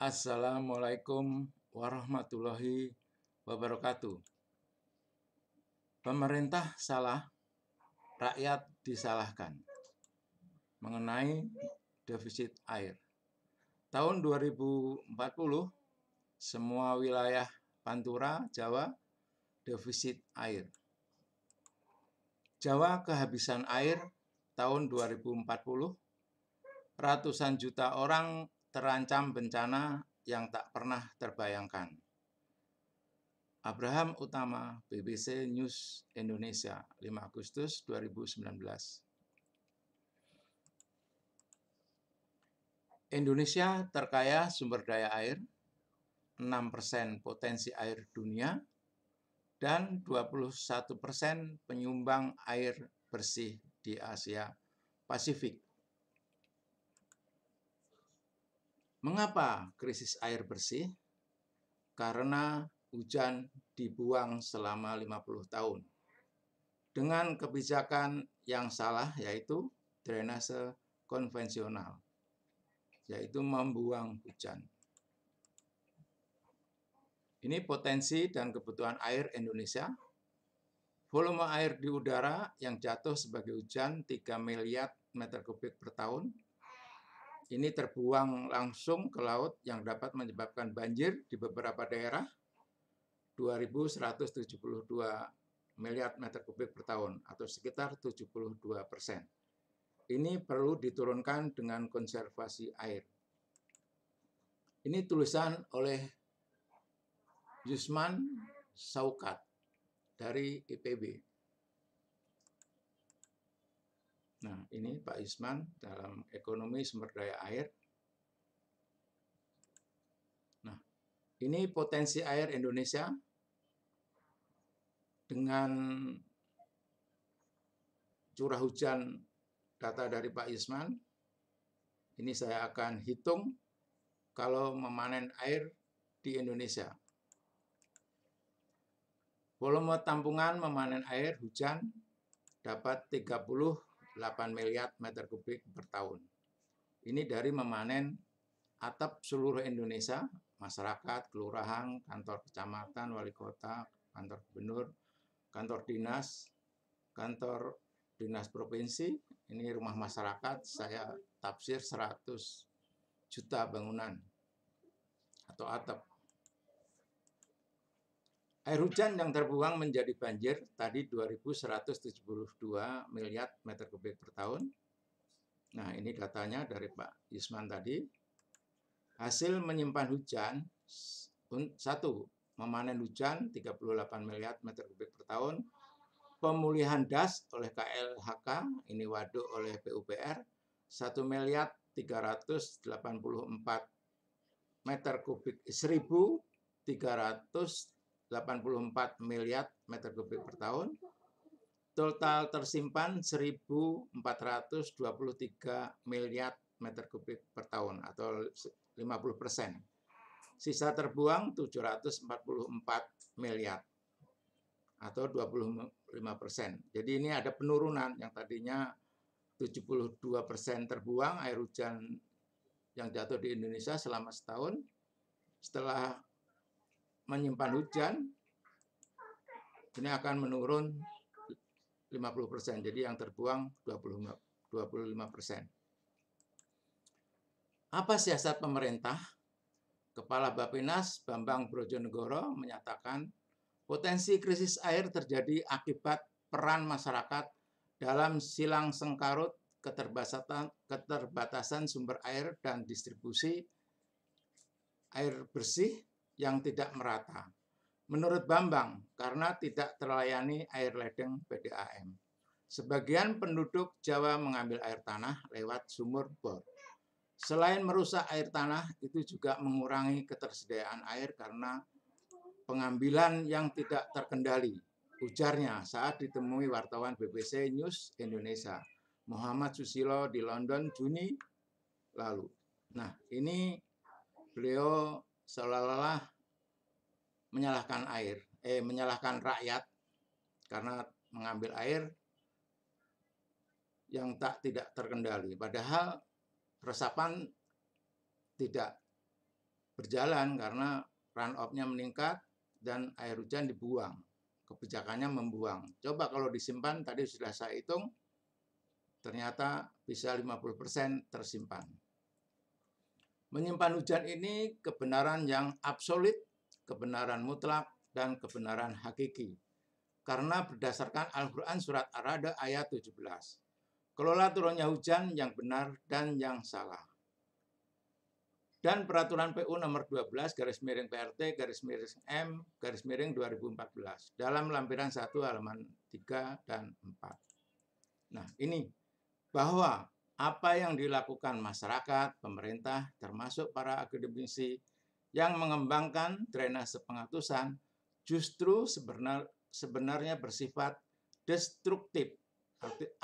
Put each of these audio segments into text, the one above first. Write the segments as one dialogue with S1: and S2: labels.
S1: Assalamualaikum warahmatullahi wabarakatuh. Pemerintah salah, rakyat disalahkan mengenai defisit air. Tahun 2040, semua wilayah Pantura, Jawa, defisit air. Jawa kehabisan air tahun 2040, ratusan juta orang terancam bencana yang tak pernah terbayangkan. Abraham Utama, BBC News Indonesia, 5 Agustus 2019. Indonesia terkaya sumber daya air, 6% potensi air dunia, dan 21% penyumbang air bersih di Asia Pasifik. Mengapa krisis air bersih? Karena hujan dibuang selama 50 tahun. Dengan kebijakan yang salah, yaitu drainase konvensional, yaitu membuang hujan. Ini potensi dan kebutuhan air Indonesia. Volume air di udara yang jatuh sebagai hujan 3 miliar meter kubik per tahun. Ini terbuang langsung ke laut yang dapat menyebabkan banjir di beberapa daerah, 2.172 miliar meter kubik per tahun atau sekitar 72%. Ini perlu diturunkan dengan konservasi air. Ini tulisan oleh Yusman Saukat dari IPB. Nah, ini Pak Yusman dalam ekonomi sumber daya air. Nah, ini potensi air Indonesia dengan curah hujan data dari Pak Yusman. Ini saya akan hitung kalau memanen air di Indonesia. Volume tampungan memanen air hujan dapat 38 miliar meter kubik per tahun. Ini dari memanen atap seluruh Indonesia, masyarakat, kelurahan, kantor kecamatan, wali kota, kantor gubernur, kantor dinas provinsi, ini rumah masyarakat, saya tafsir 100 juta bangunan atau atap. Air hujan yang terbuang menjadi banjir tadi 2.172 miliar meter kubik per tahun. Nah, ini datanya dari Pak Yusman tadi. Hasil menyimpan hujan, 1. Memanen hujan 38 miliar meter kubik per tahun. Pemulihan das oleh KLHK, ini waduk oleh PUPR, 1 miliar 384 meter kubik, 1.384 miliar meter kubik per tahun. Total tersimpan 1.423 miliar meter kubik per tahun atau 50%. Sisa terbuang 744 miliar atau 25%. Jadi ini ada penurunan yang tadinya 72% terbuang air hujan yang jatuh di Indonesia selama setahun. Setelah menyimpan hujan, ini akan menurun 50%. Jadi yang terbuang 25%. Apa siasat pemerintah? Kepala Bappenas Bambang Brojonegoro menyatakan potensi krisis air terjadi akibat peran masyarakat dalam silang sengkarut keterbatasan sumber air dan distribusi air bersih yang tidak merata. Menurut Bambang, karena tidak terlayani air ledeng PDAM. Sebagian penduduk Jawa mengambil air tanah lewat sumur bor. Selain merusak air tanah, itu juga mengurangi ketersediaan air karena pengambilan yang tidak terkendali. Ujarnya saat ditemui wartawan BBC News Indonesia, Muhammad Susilo di London Juni lalu. Nah, ini beliau seolah-olah menyalahkan rakyat karena mengambil air yang tidak terkendali. Padahal resapan tidak berjalan karena runoff-nya meningkat dan air hujan dibuang. Kebijakannya membuang. Coba kalau disimpan, tadi sudah saya hitung, ternyata bisa 50% tersimpan. Menyimpan hujan ini kebenaran yang absolut, kebenaran mutlak, dan kebenaran hakiki. Karena berdasarkan Al-Quran surat Ar-Ra'd ayat 17. Kelola turunnya hujan yang benar dan yang salah. Dan peraturan PU nomor 12 garis miring PRT garis miring M garis miring 2014 dalam lampiran 1 halaman 3 dan 4. Nah, ini bahwa apa yang dilakukan masyarakat, pemerintah, termasuk para akademisi yang mengembangkan drainase pengatusan justru sebenarnya bersifat destruktif.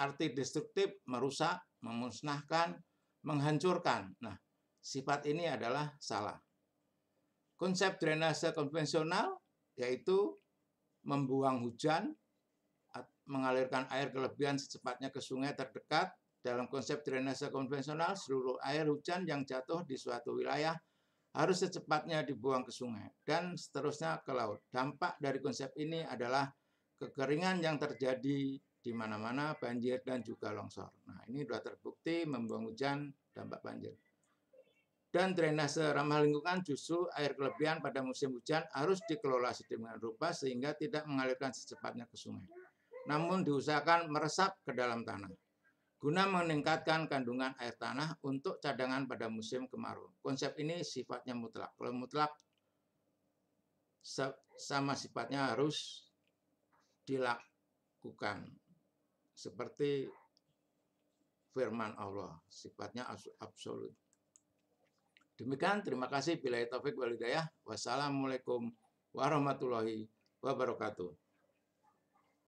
S1: Arti destruktif merusak, memusnahkan, menghancurkan. Nah, sifat ini adalah salah. Konsep drainase konvensional yaitu membuang hujan, mengalirkan air kelebihan secepatnya ke sungai terdekat. Dalam konsep drainase konvensional, seluruh air hujan yang jatuh di suatu wilayah harus secepatnya dibuang ke sungai dan seterusnya ke laut. Dampak dari konsep ini adalah kekeringan yang terjadi di mana-mana, banjir dan juga longsor. Nah, ini sudah terbukti membuang hujan dampak banjir. Dan drainase ramah lingkungan justru air kelebihan pada musim hujan harus dikelola sedemikian rupa sehingga tidak mengalirkan secepatnya ke sungai. Namun diusahakan meresap ke dalam tanah guna meningkatkan kandungan air tanah untuk cadangan pada musim kemarau. Konsep ini sifatnya mutlak. Kalau mutlak sama sifatnya harus dilakukan seperti firman Allah, sifatnya absolut. Demikian, terima kasih. Billahi taufik wal hidayah. Wassalamualaikum warahmatullahi wabarakatuh.